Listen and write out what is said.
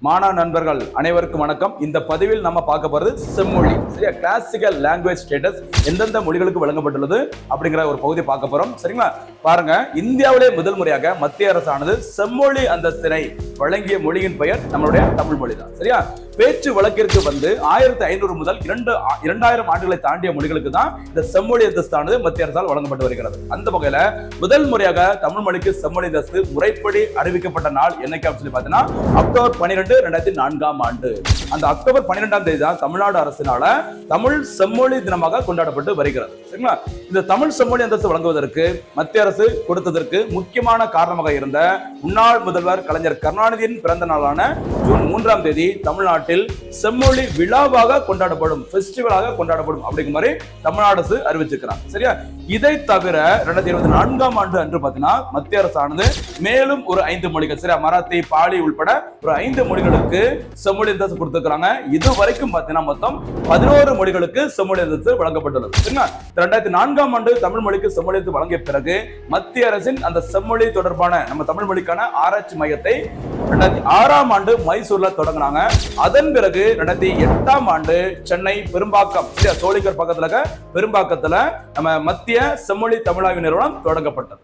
மாணவ நண்பர்கள் அனைவருக்கும் வணக்கம். இந்த பதிவில் நம்ம பார்க்க போறது செம்மொழி, சரியா? கிளாசிக்கல் லாங்குவேஜ் ஸ்டேட்டஸ் எந்தெந்த மொழிகளுக்கு வழங்கப்பட்டுள்ளது அப்படிங்கிற ஒரு பகுதியை பார்க்க போறோம், சரிங்களா? பாருங்க, இந்தியாவிலே முதல் முறையாக மத்திய அரசானது செம்மொழி அந்தஸ்தினை வழங்கிய மொழியின் பெயர் நம்மளுடைய தமிழ் மொழி தான், சரியா? பேச்சு வழக்கிற்கு வந்து 1500 முதல் 2000 ஆண்டுகளை தாண்டிய மொழிகளுக்கு தான் இந்த செம்மொழி அந்தஸ்தானது மத்திய அரசால் வழங்கப்பட்டு வருகிறது. அந்த வகையில முதல் முறையாக தமிழ் மொழிக்கு செம்மொழி அந்தஸ்து முறைப்படி அறிவிக்கப்பட்ட நாள் என்னைக்கு சொல்லி பார்த்தீங்கன்னா அக்டோபர் 12, 2004 ஆண்டு. அந்த அக்டோபர் 12ஆம் தேதி தான் தமிழ்நாடு அரசினால தமிழ் செம்மொழி தினமாக கொண்டாடப்பட்டு வருகிறது, சரிங்களா? இந்த தமிழ் செம்மொழி அந்தஸ்து வழங்குவதற்கு மத்திய அரசு கொடுத்ததற்கு முக்கியமான காரணமாக இருந்த முன்னாள் முதல்வர் கலைஞர் கருணாநிதியின் பிறந்த நாளான ஜூன் 3ஆம் தேதி தமிழ்நாட்டில் செம்மொழி விழாவாக கொண்டாடப்படும், பெஸ்டிவலாக கொண்டாடப்படும் அப்படிங்கிற மாதிரி தமிழ்நாடு அரசு அறிவிச்சிருக்கிறாங்க, சரியா? இதை தவிர 2024ஆம் ஆண்டு அன்று பார்த்தீங்கன்னா மத்திய அரசானது மேலும் ஒரு 5 மொழிகள், சரியா, மராத்தி, பாலி உள்பட ஒரு 5 மொழிகளுக்கு செம்மொழி அந்தஸ்து கொடுத்திருக்காங்க. இது வரைக்கும் பார்த்தீங்கன்னா மொத்தம் 11 மொழிகளுக்கு செம்மொழி அந்தஸ்து வழங்கப்பட்டுள்ளது, சரிங்களா? 2004ஆம் ஆண்டு தமிழ் மொழிக்கு செம்மொழி அந்தஸ்து வழங்கிய பிறகு மத்திய அரசின் அந்த செம்மொழி தொடர்பான நம்ம தமிழ் மொழிக்கான ஆராய்ச்சி மையத்தை 2006ஆம் ஆண்டு மைசூர்ல தொடங்கினாங்க. அதன் பிறகு 2008ஆம் ஆண்டு சென்னை பெரும்பாக்கம், சோளிங்கர் பக்கத்துல பெரும்பாக்கத்துல நம்ம மத்திய செம்மொழி தமிழாய்வு நிறுவனம் தொடங்கப்பட்டது.